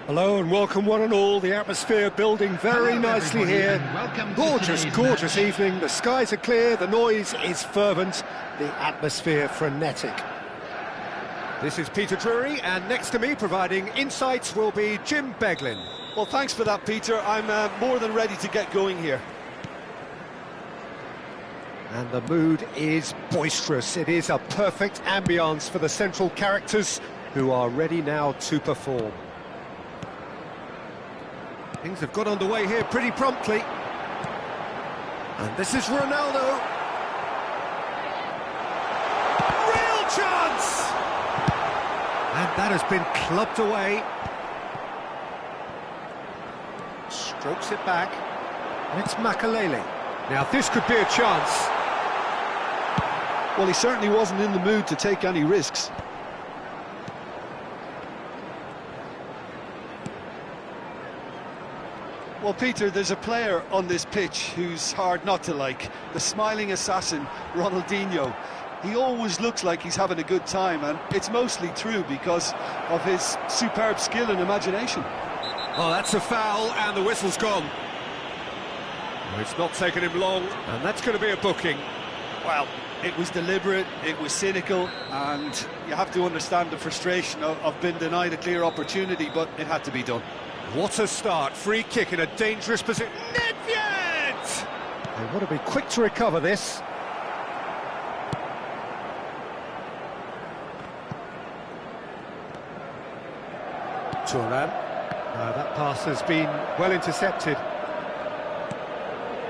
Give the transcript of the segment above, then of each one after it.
Hello and welcome one and all. The atmosphere building very nicely here. Gorgeous, gorgeous evening. The skies are clear, the noise is fervent, the atmosphere frenetic. This is Peter Drury, and next to me providing insights will be Jim Beglin. Well, thanks for that, Peter. I'm more than ready to get going here. And the mood is boisterous. It is a perfect ambience for the central characters who are ready now to perform. Things have got underway here pretty promptly. And this is Ronaldo. Real chance! And that has been clubbed away. Strokes it back. And it's Makalele. Now this could be a chance. Well, he certainly wasn't in the mood to take any risks. Well, Peter, there's a player on this pitch who's hard not to like. The smiling assassin, Ronaldinho. He always looks like he's having a good time, and it's mostly true because of his superb skill and imagination. Oh, that's a foul, and the whistle's gone. Well, it's not taken him long, and that's going to be a booking. Well, it was deliberate, it was cynical, and you have to understand the frustration of being denied a clear opportunity, but it had to be done. What a start, free kick in a dangerous position. Nedved! They want to be quick to recover this. Turan. That pass has been well intercepted.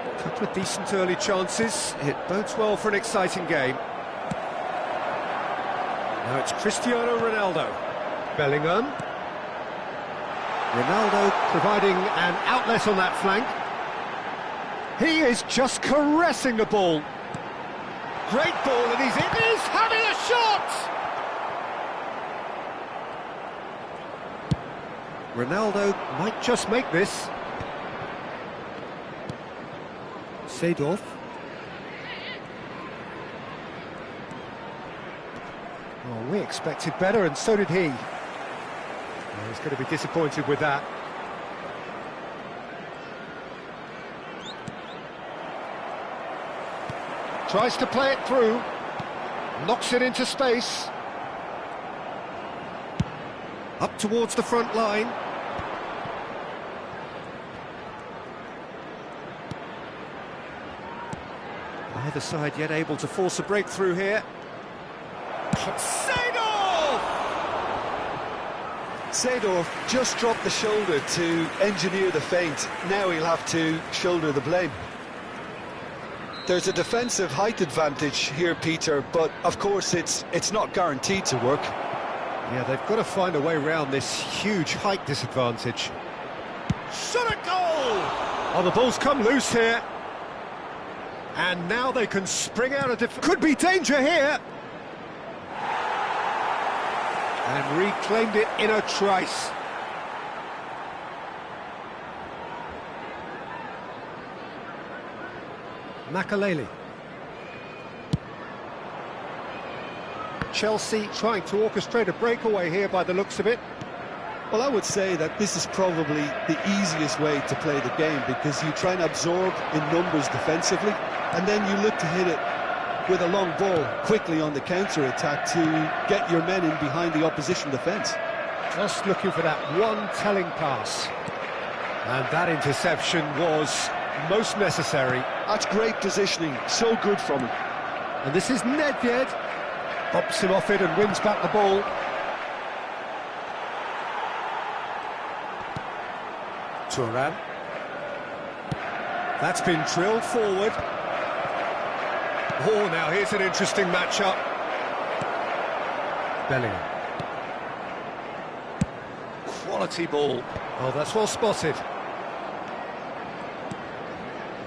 A couple of decent early chances. It bodes well for an exciting game. Now it's Cristiano Ronaldo. Bellingham. Ronaldo providing an outlet on that flank. He is just caressing the ball. Great ball, and he's having a shot! Ronaldo might just make this. Seedorf. Oh, we expected better, and so did he. Oh, he's going to be disappointed with that. Tries to play it through. Knocks it into space. Up towards the front line. Either side yet able to force a breakthrough here. Seedorf just dropped the shoulder to engineer the feint. Now he'll have to shoulder the blame. There's a defensive height advantage here, Peter, but of course it's not guaranteed to work. Yeah, they've got to find a way around this huge height disadvantage. Shot a goal! Oh, the ball's come loose here. And now they can spring out of could be danger here. And reclaimed it in a trice. Makaleli. Chelsea trying to orchestrate a breakaway here by the looks of it. Well, I would say that this is probably the easiest way to play the game, because you try and absorb in numbers defensively, and then you look to hit it with a long ball quickly on the counter-attack to get your men in behind the opposition defence. Just looking for that one telling pass. And that interception was most necessary. That's great positioning, so good from him. And this is Nedved. Bumps him off it and wins back the ball. Turan. That's been drilled forward. Oh, now here's an interesting matchup. Bellingham. Quality ball. Oh, that's well spotted.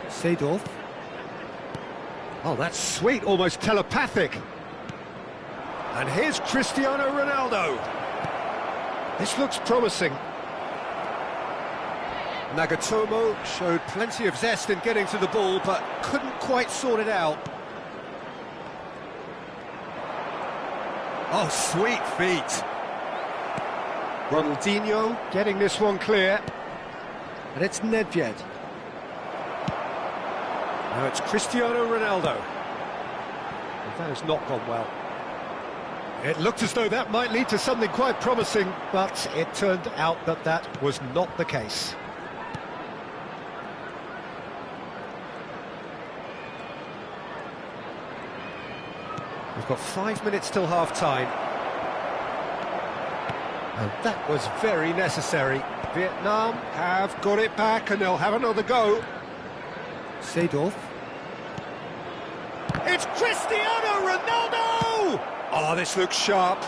Seedorf. Oh, that's sweet, almost telepathic. And here's Cristiano Ronaldo. This looks promising. Nagatomo showed plenty of zest in getting to the ball, but couldn't quite sort it out. Oh, sweet feet. Ronaldinho getting this one clear. And it's Nedved. Now it's Cristiano Ronaldo. And that has not gone well. It looked as though that might lead to something quite promising, but it turned out that that was not the case. We've got 5 minutes till half-time. And that was very necessary. Vietnam have got it back and they'll have another go. Seedorf. It's Cristiano Ronaldo! Oh, this looks sharp.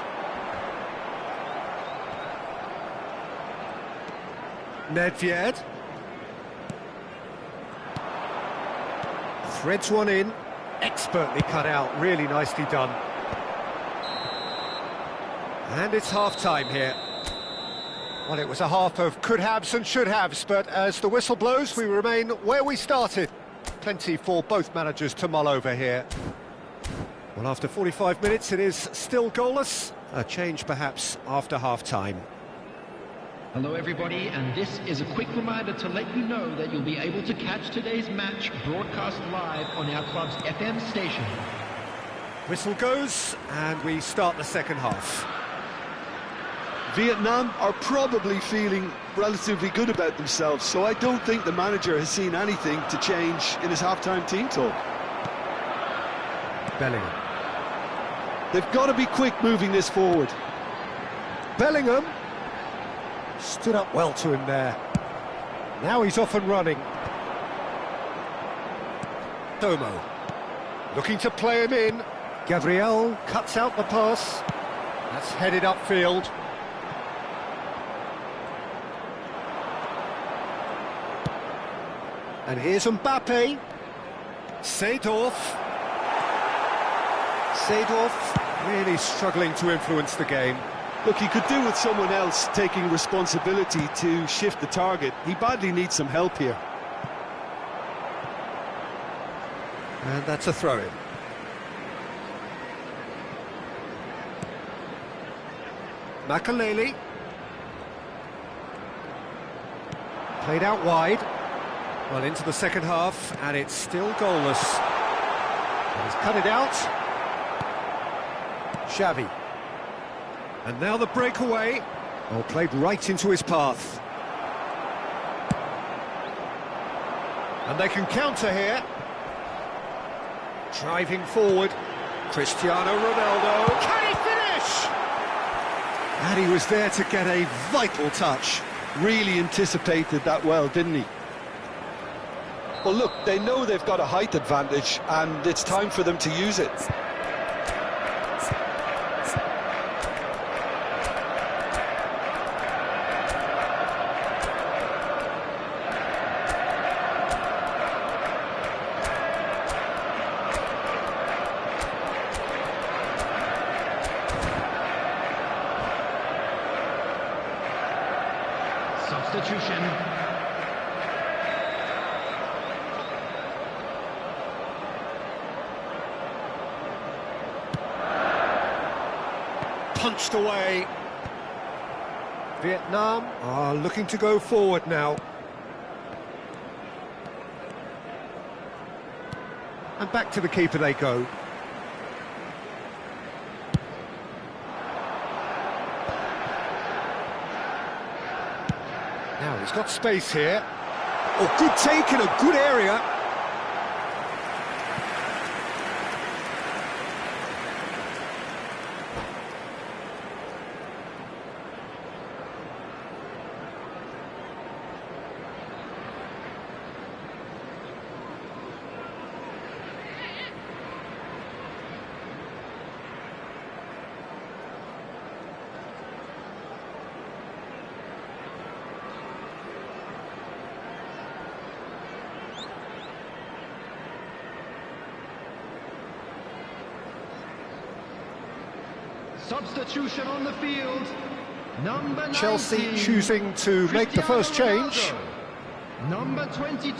Nedved. Threads one in. Expertly cut out, really nicely done. And it's half-time here. Well, it was a half of could-haves and should-haves, but as the whistle blows, we remain where we started. Plenty for both managers to mull over here. Well, after 45 minutes, it is still goalless. A change, perhaps, after half-time. Hello everybody, and this is a quick reminder to let you know that you'll be able to catch today's match broadcast live on our club's FM station. Whistle goes, and we start the second half. Vietnam are probably feeling relatively good about themselves, so I don't think the manager has seen anything to change in his half-time team talk. Bellingham. They've got to be quick moving this forward. Bellingham stood up well to him there. Now he's off and running. Tomo looking to play him in. Gabriel cuts out the pass. That's headed upfield. And here's Mbappe. Seedorf. Seedorf really struggling to influence the game. Look, he could do with someone else taking responsibility to shift the target. He badly needs some help here. And that's a throw-in. Makaleli. Played out wide. Well, into the second half, and it's still goalless. And he's cut it out. Xavi. And now the breakaway. Oh, played right into his path. And they can counter here. Driving forward. Cristiano Ronaldo. Can he finish? And he was there to get a vital touch. Really anticipated that well, didn't he? Well, look, they know they've got a height advantage, and it's time for them to use it. substitution. Punched away. Vietnam are looking to go forward now. And back to the keeper they go. Now he's got space here. Oh, good take in a good area. Substitution on the field. Number 19, Chelsea choosing to make the first change. Number 22,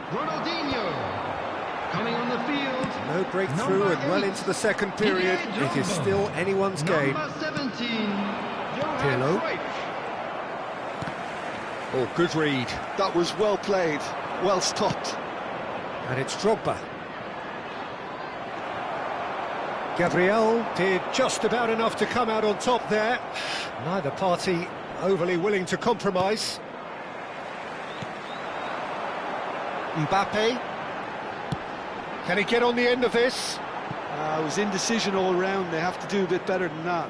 Ronaldinho. Coming on the field. No breakthrough and well into the second period. It is still anyone's game. Number 17, Pirlo. Cruyff. Oh, good read. That was well played, well stopped. And it's Drogba. Gabriel did just about enough to come out on top there. Neither party overly willing to compromise. Mbappe. Can he get on the end of this? It was indecision all round. They have to do a bit better than that.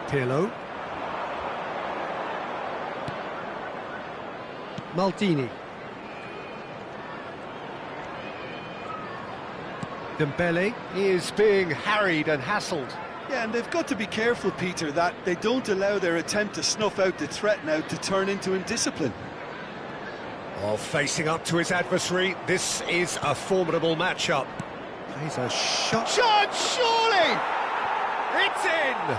Pirlo. Maldini. Dembele is being harried and hassled. Yeah, and they've got to be careful, Peter, that they don't allow their attempt to snuff out the threat now to turn into indiscipline. While facing up to his adversary, this is a formidable matchup. Plays a shot. Shot, surely! It's in!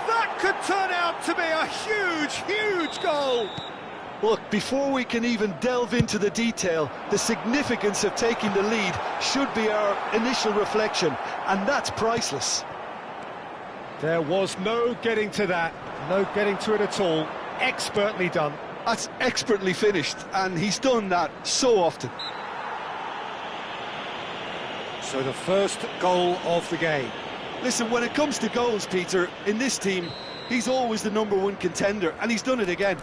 That could turn out to be a huge, huge goal! Look, before we can even delve into the detail, the significance of taking the lead should be our initial reflection, and that's priceless. There was no getting to that, no getting to it at all. Expertly done. That's expertly finished, and he's done that so often. So the first goal of the game. Listen, when it comes to goals, Peter, in this team, he's always the #1 contender, and he's done it again.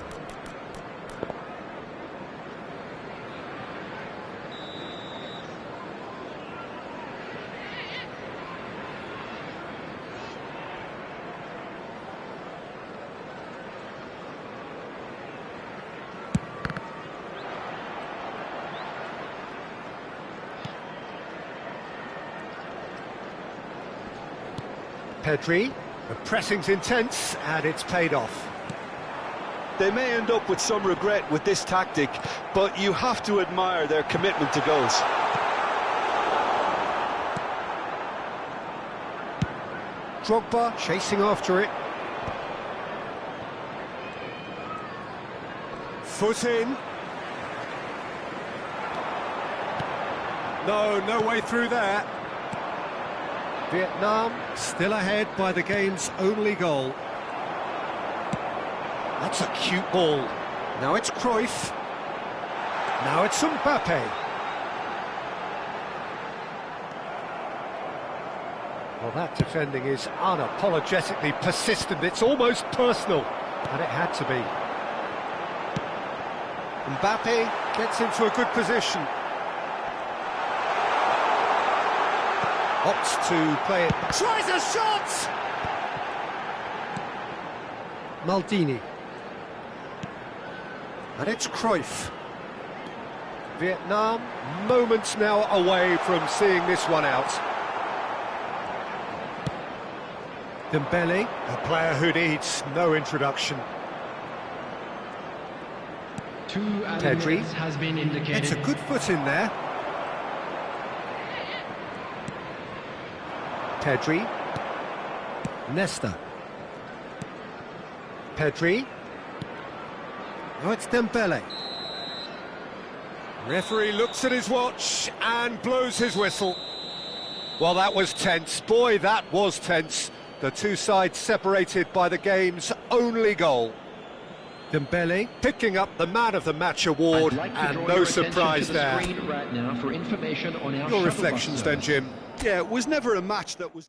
Pedri, the pressing's intense and it's paid off. They may end up with some regret with this tactic, but you have to admire their commitment to goals. Drogba chasing after it. Foot in. No way through there. Vietnam still ahead by the game's only goal. That's a cute ball. Now it's Cruyff. Now it's Mbappe. Well, that defending is unapologetically persistent. It's almost personal, and it had to be. Mbappe gets into a good position. Opts to play it. Tries a shot! Maldini. And it's Cruyff. Vietnam, moments now away from seeing this one out. Dembele, a player who needs no introduction. Pedri has been indicated. It's a good foot in there. Pedri. Nesta. Pedri. Oh, it's Dembele. Referee looks at his watch and blows his whistle. Well, that was tense. Boy, that was tense. The two sides separated by the game's only goal. Dembele. Picking up the Man of the Match award, and no surprise there. Right now for information on our Your reflections then, Jim? Yeah, it was never a match that was...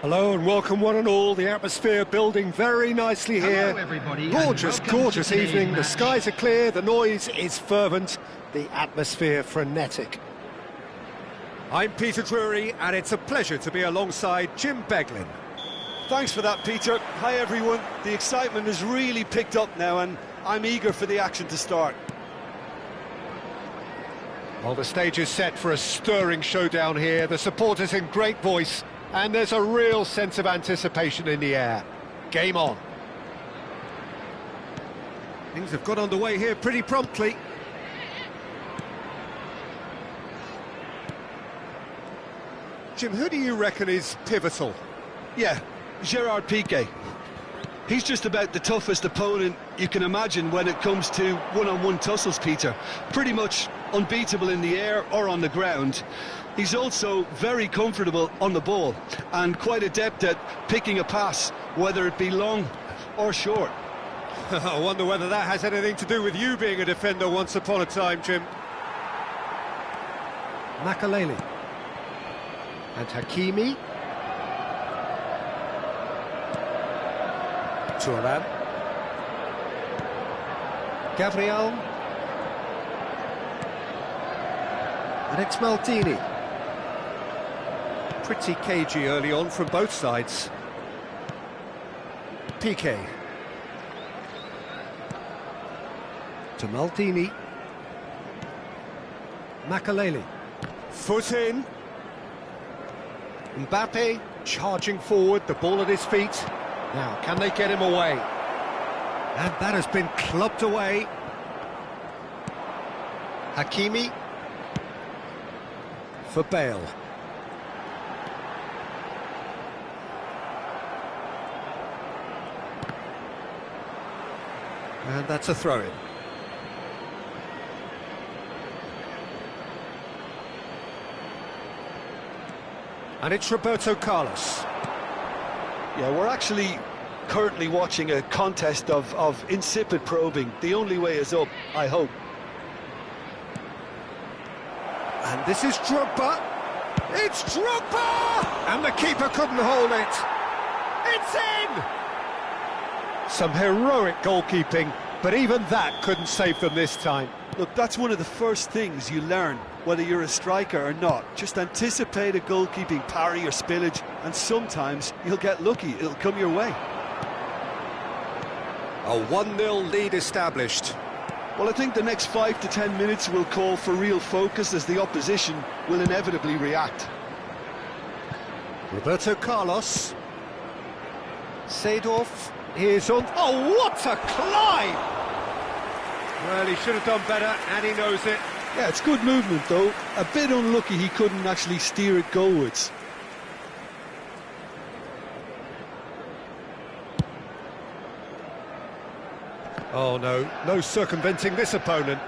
Hello and welcome one and all. The atmosphere building very nicely here. Hello, everybody, Gorgeous, and welcome gorgeous to today's evening. The match. skies are clear, the noise is fervent, the atmosphere frenetic. I'm Peter Drury, and it's a pleasure to be alongside Jim Beglin. Thanks for that, Peter. Hi, everyone. The excitement has really picked up now, and I'm eager for the action to start. Well, the stage is set for a stirring showdown here. The supporters in great voice, and there's a real sense of anticipation in the air. Game on. Things have got underway here pretty promptly. Jim, who do you reckon is pivotal? Yeah, Gerard Piqué. He's just about the toughest opponent you can imagine when it comes to one-on-one tussles, Peter. Pretty much unbeatable in the air or on the ground. He's also very comfortable on the ball and quite adept at picking a pass, whether it be long or short. I wonder whether that has anything to do with you being a defender once upon a time, Jim. Makaleli. And Hakimi. Thuram. Gabriel. And it's Maldini. Pretty cagey early on from both sides. Piqué. To Maldini. Makaleli. Foot in. Mbappe charging forward, the ball at his feet. Now, can they get him away? And that has been clubbed away. Hakimi. For Bale. And that's a throw-in. And it's Roberto Carlos. Yeah, we're actually currently watching a contest of insipid probing. The only way is up, I hope. And this is Drogba. It's Drogba! And the keeper couldn't hold it. It's in! Some heroic goalkeeping, but even that couldn't save them this time. Look, that's one of the first things you learn, whether you're a striker or not. Just anticipate a goalkeeping parry or spillage, and sometimes you'll get lucky, it'll come your way. A 1-0 lead established. Well, I think the next 5 to 10 minutes will call for real focus, as the opposition will inevitably react. Roberto Carlos. Seedorf is on. Oh, what a climb! Well, he should have done better, and he knows it. Yeah, it's good movement, though. A bit unlucky he couldn't actually steer it goalwards. Oh, no circumventing this opponent.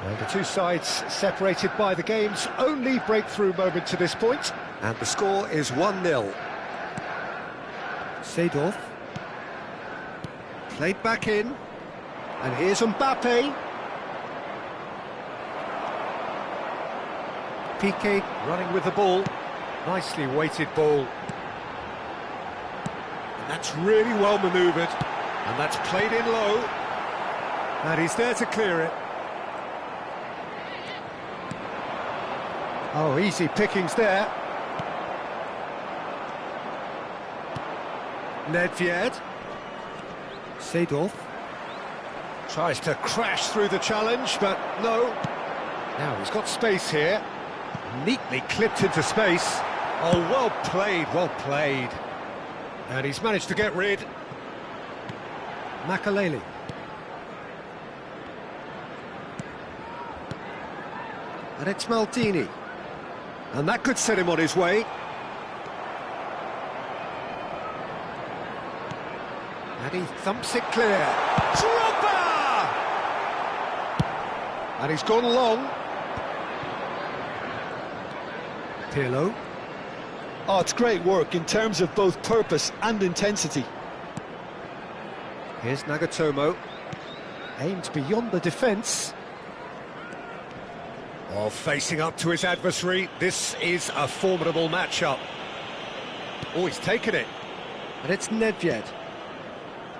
Well, the two sides separated by the game's only breakthrough moment to this point, and the score is 1-0. Seedorf. Played back in. And here's Mbappe. Piqué running with the ball. Nicely weighted ball. And that's really well manoeuvred. And that's played in low. And he's there to clear it. Oh, easy pickings there. Nedved. Seedorf. Tries to crash through the challenge, but no. Now he's got space here. Neatly clipped into space. Oh, well played, well played. And he's managed to get rid. Makaleli. And it's Maldini. And that could set him on his way. And he thumps it clear. Drogba! And he's gone long. Pirlo. Oh, it's great work in terms of both purpose and intensity. Here's Nagatomo. Aimed beyond the defence. Oh, facing up to his adversary. This is a formidable matchup. Oh, he's taken it. And it's Nedved.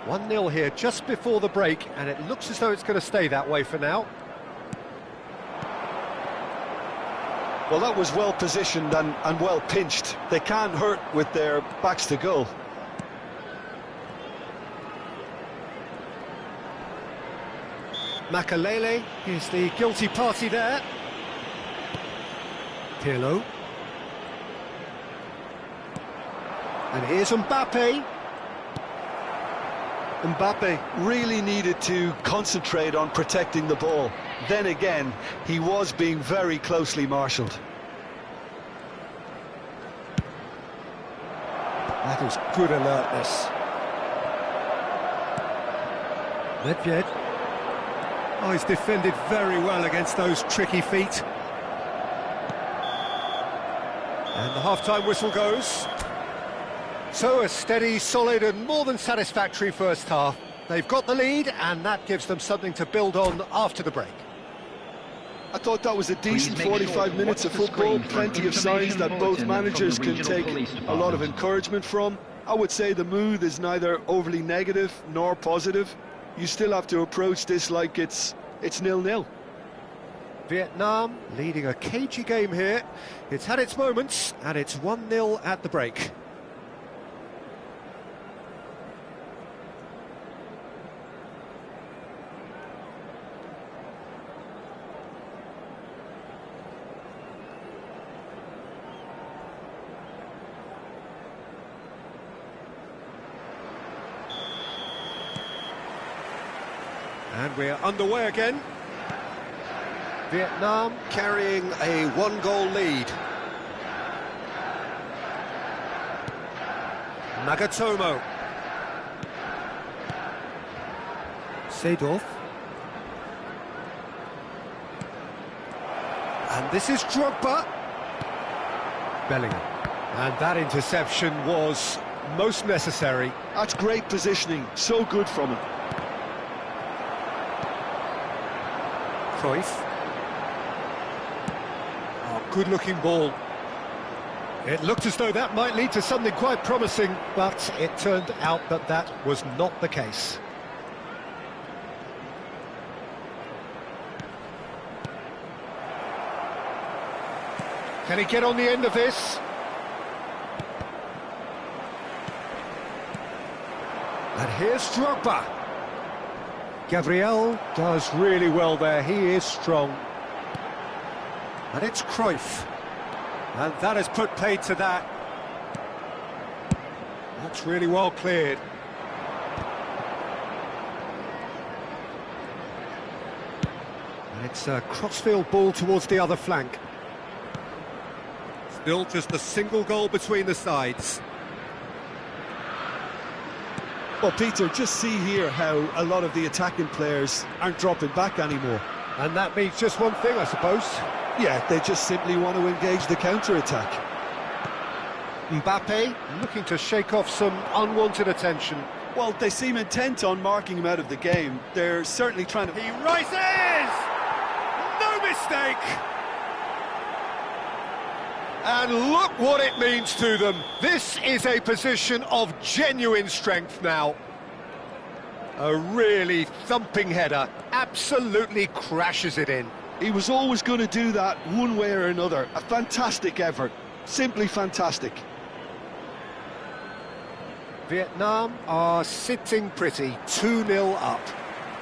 1-0 here just before the break, and it looks as though it's going to stay that way for now. Well, that was well positioned and well pinched. They can't hurt with their backs to goal. Makaleli is the guilty party there. Pirlo. And here's Mbappe. Mbappe really needed to concentrate on protecting the ball. Then again, he was being very closely marshalled. That is good alertness. Nedved. Oh, he's defended very well against those tricky feet. And the half-time whistle goes. So a steady, solid and more than satisfactory first half. They've got the lead, and that gives them something to build on after the break. I thought that was a decent 45 minutes of football, plenty of signs that both managers can take a lot of encouragement from. I would say the mood is neither overly negative nor positive. You still have to approach this like it's 0-0. Vietnam leading a cagey game here. It's had its moments, and it's 1-0 at the break. And we're underway again. Vietnam carrying a one-goal lead. Nagatomo. Seedorf. And this is Drogba. Bellingham. And that interception was most necessary. That's great positioning, so good from him. Cruyff. Oh, good-looking ball. It looked as though that might lead to something quite promising, but it turned out that that was not the case. Can he get on the end of this? And here's Drogba. Gabriel does really well there, he is strong. And it's Cruyff. And that has put paid to that. That's really well cleared. And it's a crossfield ball towards the other flank. Still just a single goal between the sides. Well, Peter, just see here how a lot of the attacking players aren't dropping back anymore. And that means just one thing, I suppose. Yeah, they just simply want to engage the counter-attack. Mbappe looking to shake off some unwanted attention. Well, they seem intent on marking him out of the game. They're certainly trying to... He rises! No mistake! And look what it means to them. This is a position of genuine strength now. A really thumping header, absolutely crashes it in. He was always going to do that one way or another. A fantastic effort, simply fantastic. Vietnam are sitting pretty, 2-0 up.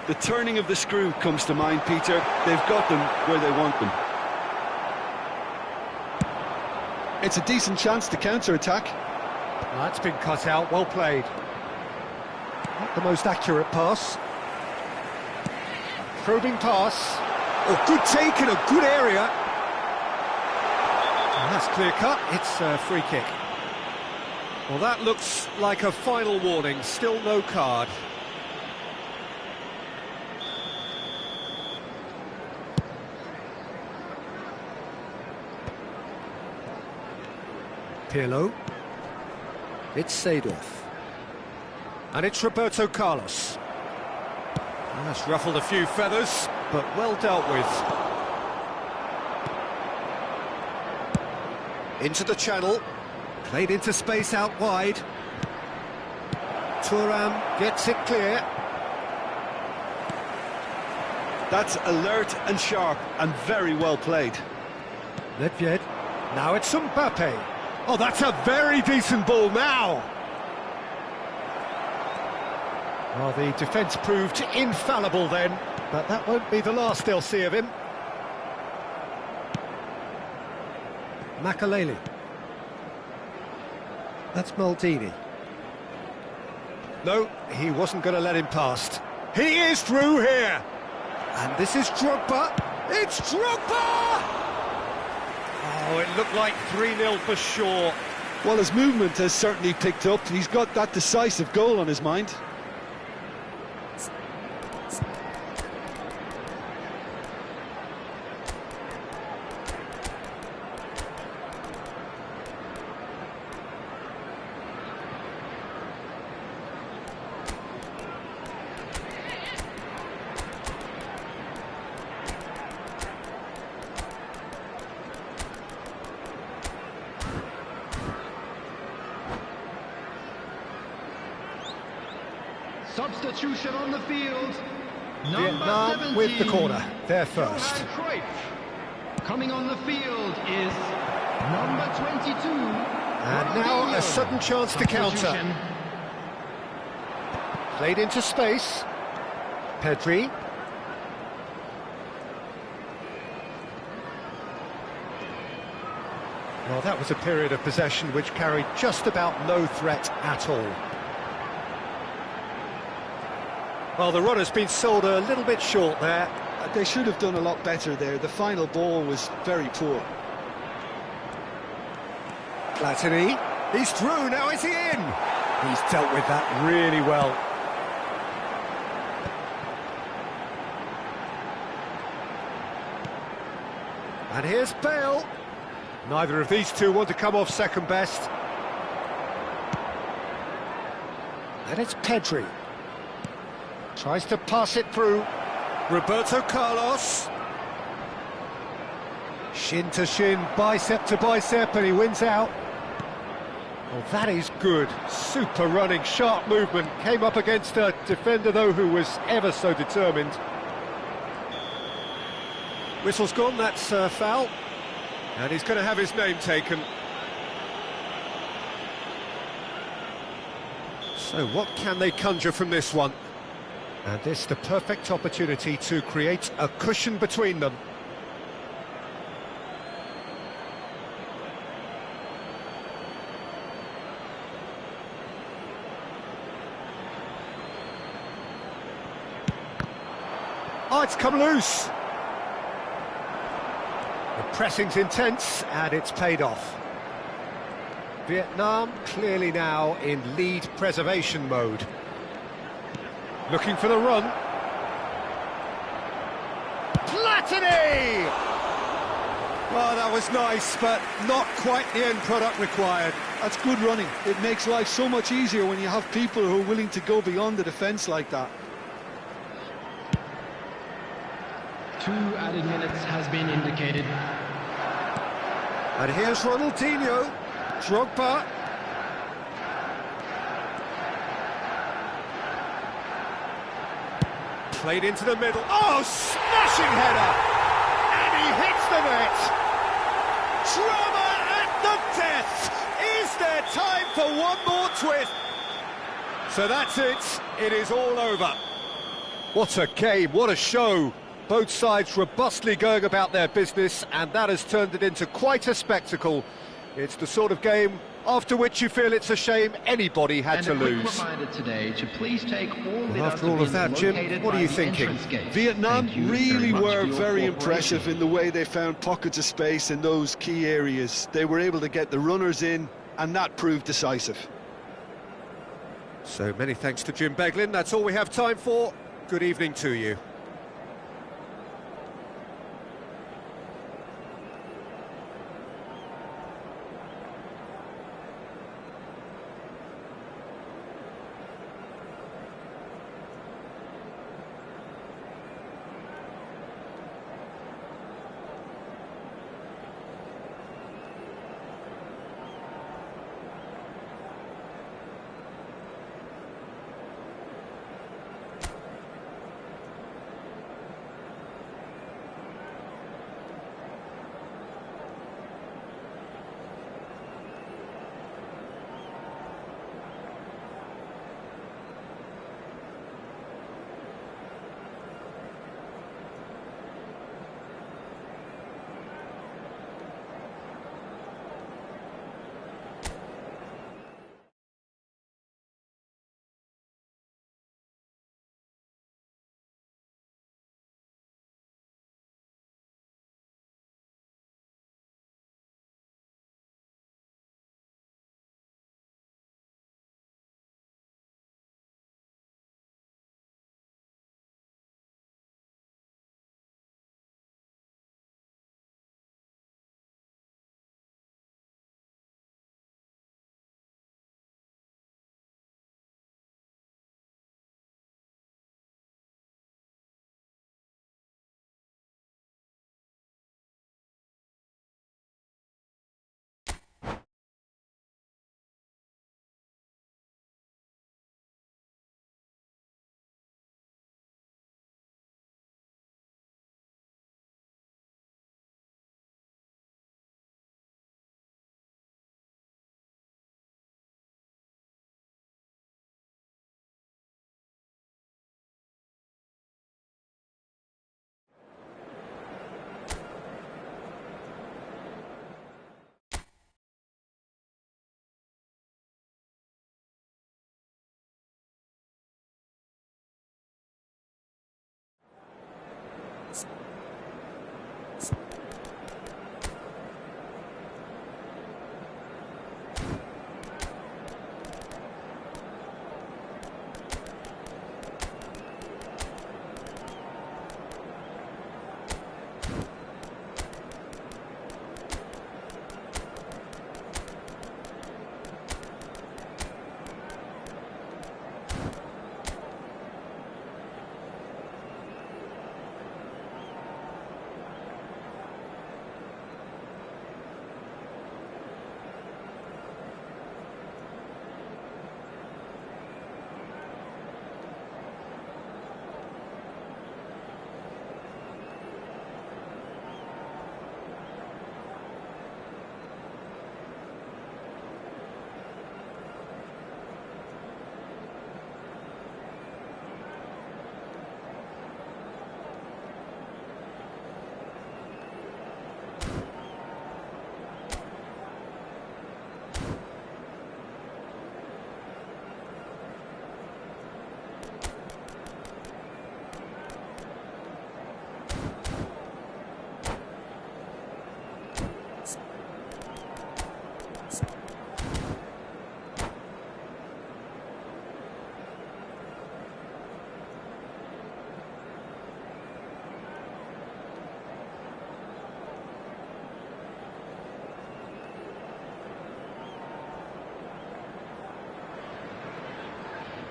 The turning of the screw comes to mind, Peter. They've got them where they want them. It's a decent chance to counter-attack. Well, that's been cut out, well played. Not the most accurate pass. Probing pass. Oh, good take in a good area. And that's clear cut, it's a free kick. Well, that looks like a final warning, still no card. Pirlo. It's Seedorf. And it's Roberto Carlos. Well, that's ruffled a few feathers, but well dealt with. Into the channel. Played into space out wide. Thuram gets it clear. That's alert and sharp and very well played. Nedved. Now it's Mbappe. Oh, that's a very decent ball now. Well, the defence proved infallible then, but that won't be the last they'll see of him. Makaleli. That's Maldini. No, he wasn't going to let him past. He is through here. And this is Drogba. It's Drogba! Oh, it looked like 3-0 for sure. Well, his movement has certainly picked up. He's got that decisive goal on his mind. Substitution on the field. Vietnam with the corner. They're first. Cruyff. Coming on the field is number 22. And now a sudden chance to counter. Played into space. Pedri. Well, that was a period of possession which carried just about no threat at all. Well, the runner's been sold a little bit short there. They should have done a lot better there. The final ball was very poor. Platini, he's through, now is he in? He's dealt with that really well. And here's Bale. Neither of these two want to come off second best. And it's Pedri. Tries to pass it through. Roberto Carlos. Shin to shin, bicep to bicep, and he wins out. Well, that is good. Super running, sharp movement. Came up against a defender, though, who was ever so determined. Whistle's gone, that's foul. And he's going to have his name taken. So what can they conjure from this one? And this the perfect opportunity to create a cushion between them. Oh, it's come loose. The pressing's intense, and it's paid off. Vietnam clearly now in lead preservation mode. Looking for the run. Platini! Well, that was nice, but not quite the end product required. That's good running. It makes life so much easier when you have people who are willing to go beyond the defence like that. 2 added minutes has been indicated. And here's Ronaldinho. Drogba. Played into the middle. Oh, smashing header! And he hits the net! Drama at the death! Is there time for one more twist? So that's it. It is all over. What a game, what a show. Both sides robustly going about their business, and that has turned it into quite a spectacle. It's the sort of game after which you feel it's a shame anybody had to lose. And a quick reminder today to please take all the After all of that, Jim, what are you thinking? Vietnam really were very impressive in the way they found pockets of space in those key areas. They were able to get the runners in, and that proved decisive. So many thanks to Jim Beglin. That's all we have time for. Good evening to you.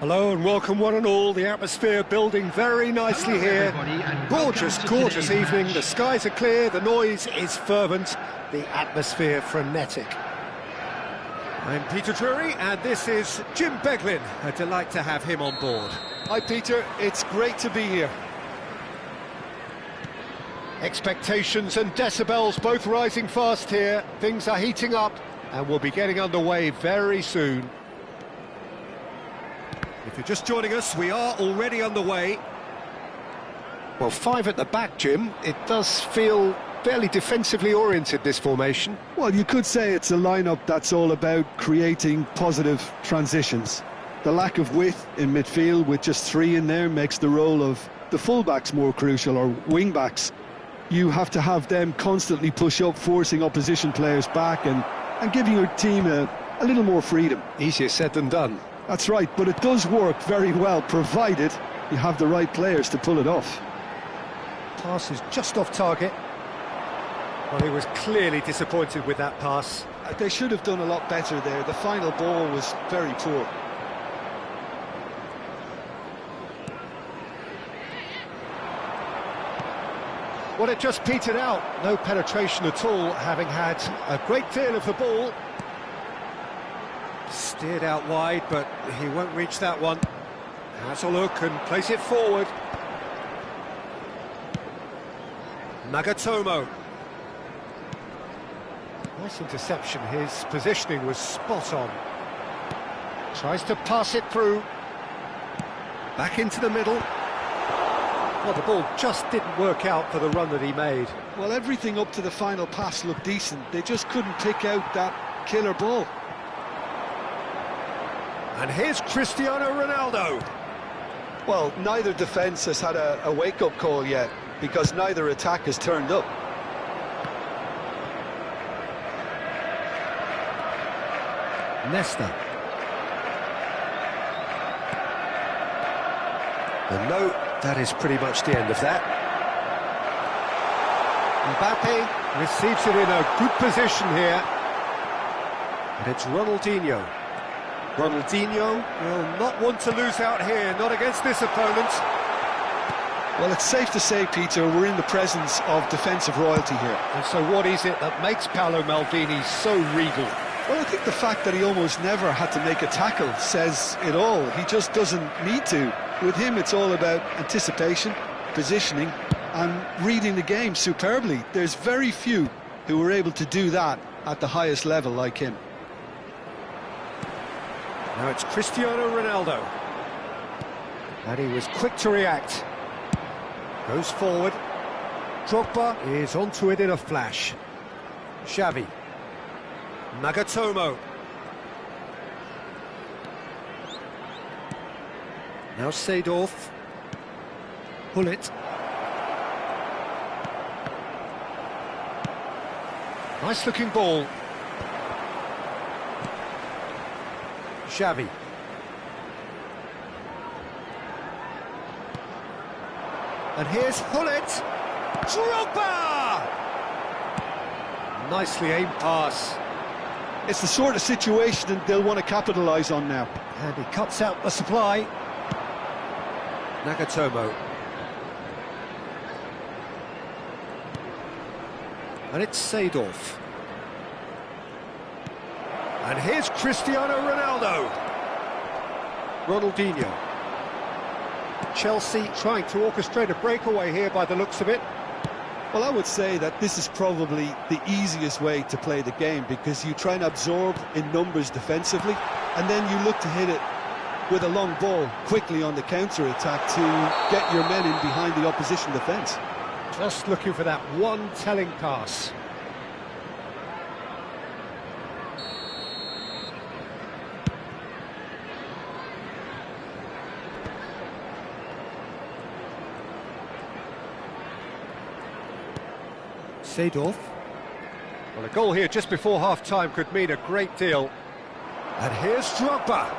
Hello and welcome one and all, the atmosphere building very nicely here. Gorgeous, gorgeous evening, the skies are clear, the noise is fervent, the atmosphere frenetic. I'm Peter Drury, and this is Jim Beglin. A delight to have him on board. Hi Peter, it's great to be here. Expectations and decibels both rising fast here, things are heating up and we'll be getting underway very soon. If you're just joining us, we are already underway. Well, 5 at the back, Jim. It does feel fairly defensively oriented, this formation. Well, you could say it's a lineup that's all about creating positive transitions. The lack of width in midfield with just 3 in there makes the role of the fullbacks more crucial, or wing-backs. You have to have them constantly push up, forcing opposition players back and giving your team a little more freedom. Easier said than done. That's right, but it does work very well, provided you have the right players to pull it off. Pass is just off target. Well, he was clearly disappointed with that pass. They should have done a lot better there. The final ball was very poor. Well, it just petered out. No penetration at all, having had a great deal of the ball. Steered out wide, but he won't reach that one. Has a look and plays it forward. Nagatomo. Nice interception, his positioning was spot on. Tries to pass it through. Back into the middle. Well, the ball just didn't work out for the run that he made. Well, everything up to the final pass looked decent. They just couldn't pick out that killer ball. And here's Cristiano Ronaldo. Well, neither defence has had a wake-up call yet, because neither attack has turned up. Nesta. And no, that is pretty much the end of that. Mbappe receives it in a good position here. And it's Ronaldinho. Ronaldinho will not want to lose out here, not against this opponent. Well, it's safe to say, Peter, we're in the presence of defensive royalty here. And so what is it that makes Paolo Maldini so regal? Well, I think the fact that he almost never had to make a tackle says it all. He just doesn't need to. With him, it's all about anticipation, positioning, and reading the game superbly. There's very few who are able to do that at the highest level like him. Now it's Cristiano Ronaldo. And he was quick to react. Goes forward. Drogba is onto it in a flash. Xavi. Nagatomo. Now Seedorf. Hullet. Nice looking ball. Xavi. And here's Hullet. Drogba! Nicely aimed pass. It's the sort of situation that they'll want to capitalise on now. And he cuts out the supply. Nagatomo. And it's Seedorf. And here's Cristiano Ronaldo. Ronaldinho. Chelsea trying to orchestrate a breakaway here by the looks of it. Well, I would say that this is probably the easiest way to play the game, because you try and absorb in numbers defensively, and then you look to hit it with a long ball quickly on the counter-attack to get your men in behind the opposition defence. Just looking for that one telling pass. Seedorf. Well, a goal here just before half-time could mean a great deal. And here's Drogba.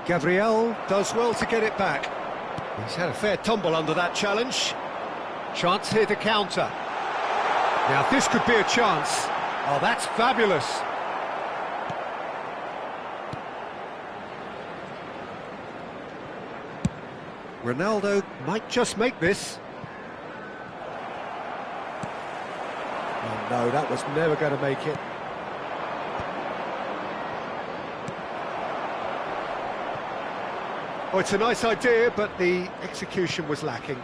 Gabriel does well to get it back. He's had a fair tumble under that challenge. Chance here to counter. Now this could be a chance. Oh, that's fabulous. Ronaldo might just make this. Oh no, that was never going to make it. Oh, it's a nice idea, but the execution was lacking.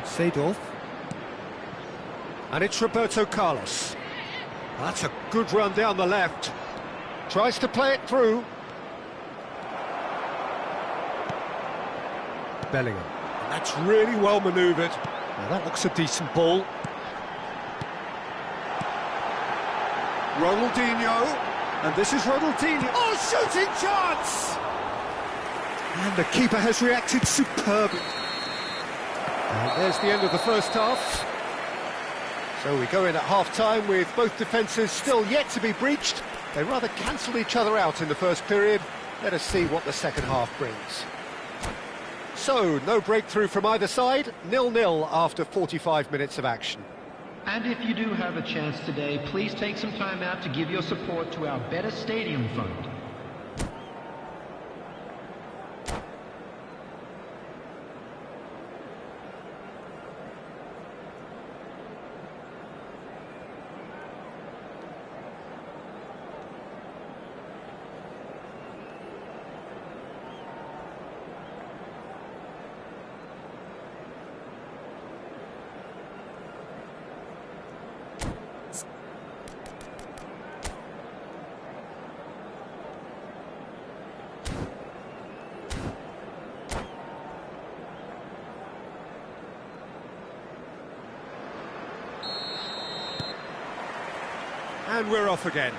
Seedorf. And it's Roberto Carlos. That's a good run down the left. Tries to play it through. Bellingham. And that's really well manoeuvred. Now that looks a decent ball. Ronaldinho. And this is Ronaldinho. Oh, shooting chance! And the keeper has reacted superbly. And there's the end of the first half. So we go in at half-time with both defences still yet to be breached. They rather cancelled each other out in the first period. Let us see what the second half brings. So, no breakthrough from either side. 0-0 after 45 minutes of action. And if you do have a chance today, please take some time out to give your support to our Better Stadium Fund. And we're off again.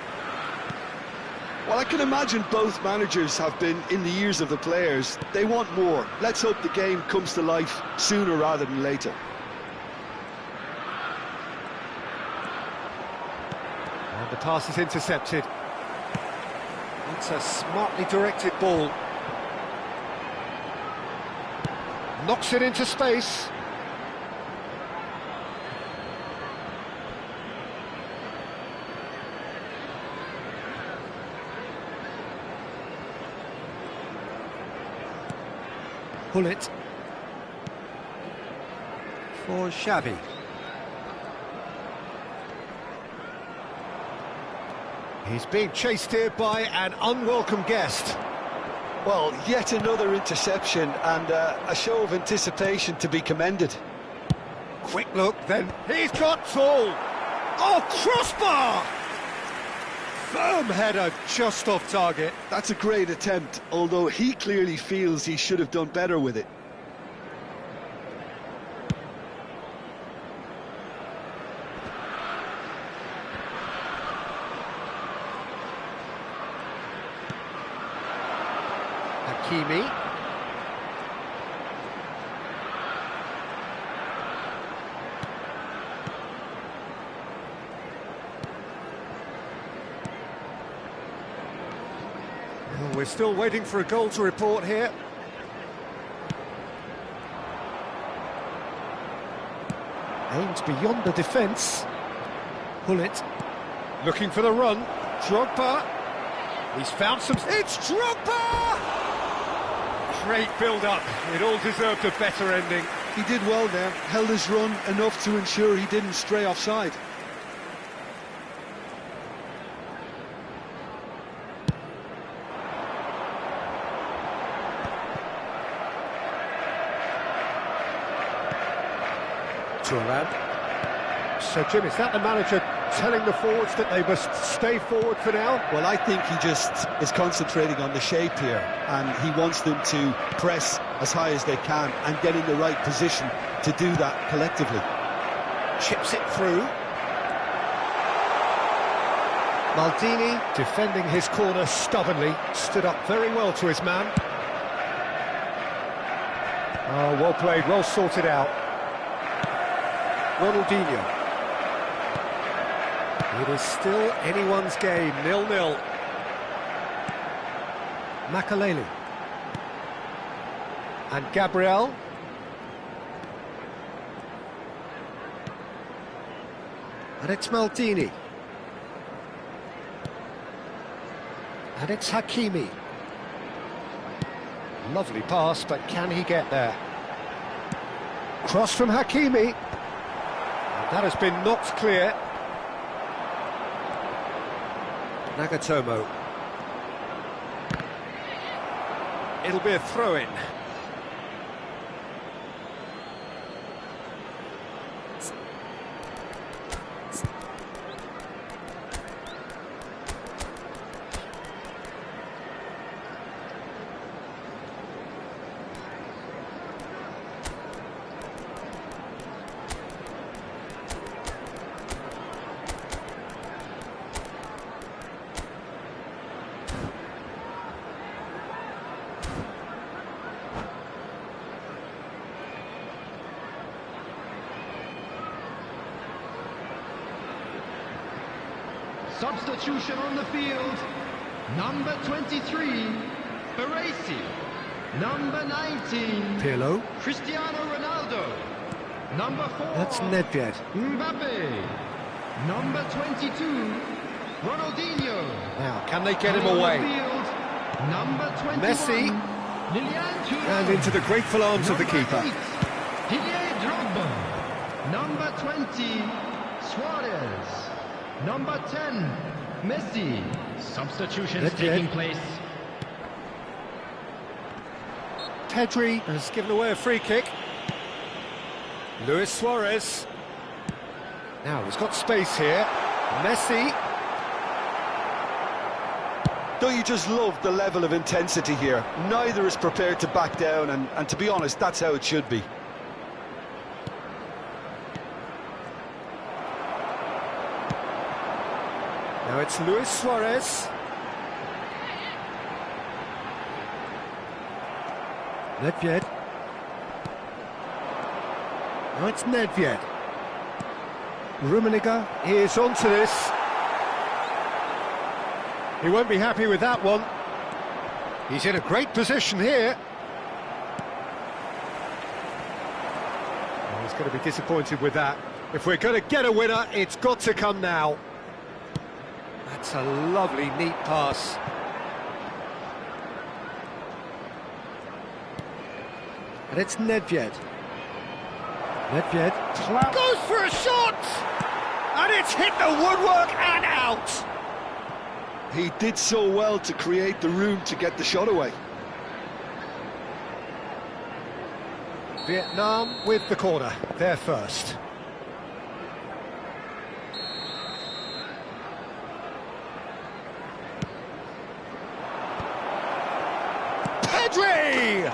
Well, I can imagine both managers have been in the ears of the players. They want more. Let's hope the game comes to life sooner rather than later. And the pass is intercepted. It's a smartly directed ball. Knocks it into space. Pull it for Xavi. He's being chased here by an unwelcome guest. Well, yet another interception and a show of anticipation to be commended. Quick look, then he's got Tool. Oh, crossbar! Firm header just off target. That's a great attempt, although he clearly feels he should have done better with it. Hakimi. Well, we're still waiting for a goal to report here. Aims beyond the defence. Pull it. Looking for the run. Drogba. He's found some... It's Drogba! Great build-up. It all deserved a better ending. He did well there, held his run enough to ensure he didn't stray offside. So, Jim, is that the manager telling the forwards that they must stay forward for now? Well, I think he just is concentrating on the shape here, and he wants them to press as high as they can and get in the right position to do that collectively. Chips it through. Maldini, defending his corner stubbornly, stood up very well to his man. Oh, well played, well sorted out. Ronaldinho. It is still anyone's game, 0-0. Makaleli. And Gabriel. And it's Maldini. And it's Hakimi. Lovely pass, but can he get there? Cross from Hakimi. And that has been knocked clear. Nagatomo. It'll be a throw-in. Substitution on the field. Number 23, Baresi. Number 19, Pirlo. Cristiano Ronaldo. Number 4, That's Nedved. Mbappe. Number 22, Ronaldinho. Now, can they get him On the away? field, number 21, Messi. Lilian Thuram. And into the grateful arms of the Number keeper. 8, Didier Drogba. Number 20, Suarez. Number 10, Messi. Substitutions That's taking it. place. Pedri has given away a free kick. Luis Suarez. Now, he's got space here. Messi. Don't you just love the level of intensity here? Neither is prepared to back down, and to be honest, that's how it should be. Now it's Luis Suarez. Nedved. Now it's Nedved. Rummenigge is onto this. He won't be happy with that one. He's in a great position here. Oh, he's going to be disappointed with that. If we're going to get a winner, it's got to come now. That's a lovely, neat pass. And it's Nedved. Nedved goes for a shot! And it's hit the woodwork and out! He did so well to create the room to get the shot away. Vietnam with the corner, they're first. Pedri!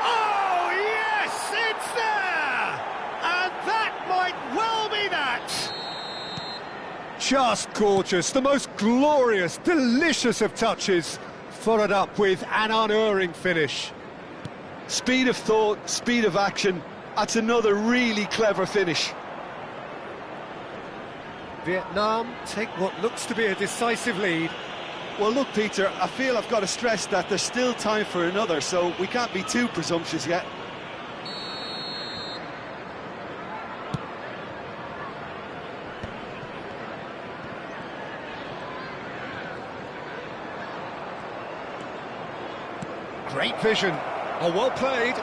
Oh, yes, it's there! And that might well be that! Just gorgeous, the most glorious, delicious of touches, followed up with an unerring finish. Speed of thought, speed of action, that's another really clever finish. Vietnam take what looks to be a decisive lead. Well, look, Peter, I feel I've got to stress that there's still time for another, so we can't be too presumptuous yet. Great vision. Oh, well played.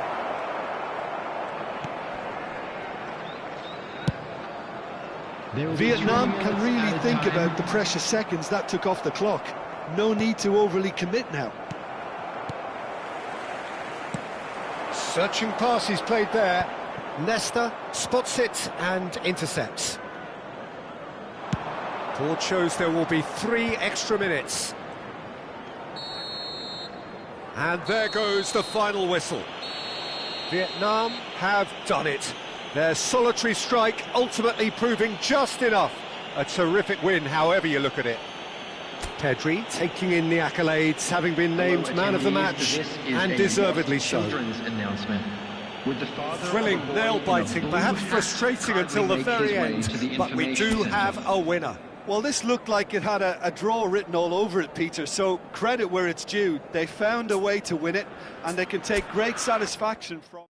Vietnam can really think about the precious seconds that took off the clock. No need to overly commit now. Searching pass he's played there. Nesta spots it and intercepts. Board shows there will be 3 extra minutes. And there goes the final whistle. Vietnam have done it. Their solitary strike ultimately proving just enough. A terrific win, however you look at it. Pedri taking in the accolades, having been named man of the match, and deservedly so. Thrilling, nail-biting, perhaps frustrating until the very end, but we do have a winner. Well, this looked like it had a draw written all over it, Peter, so credit where it's due. They found a way to win it, and they can take great satisfaction from...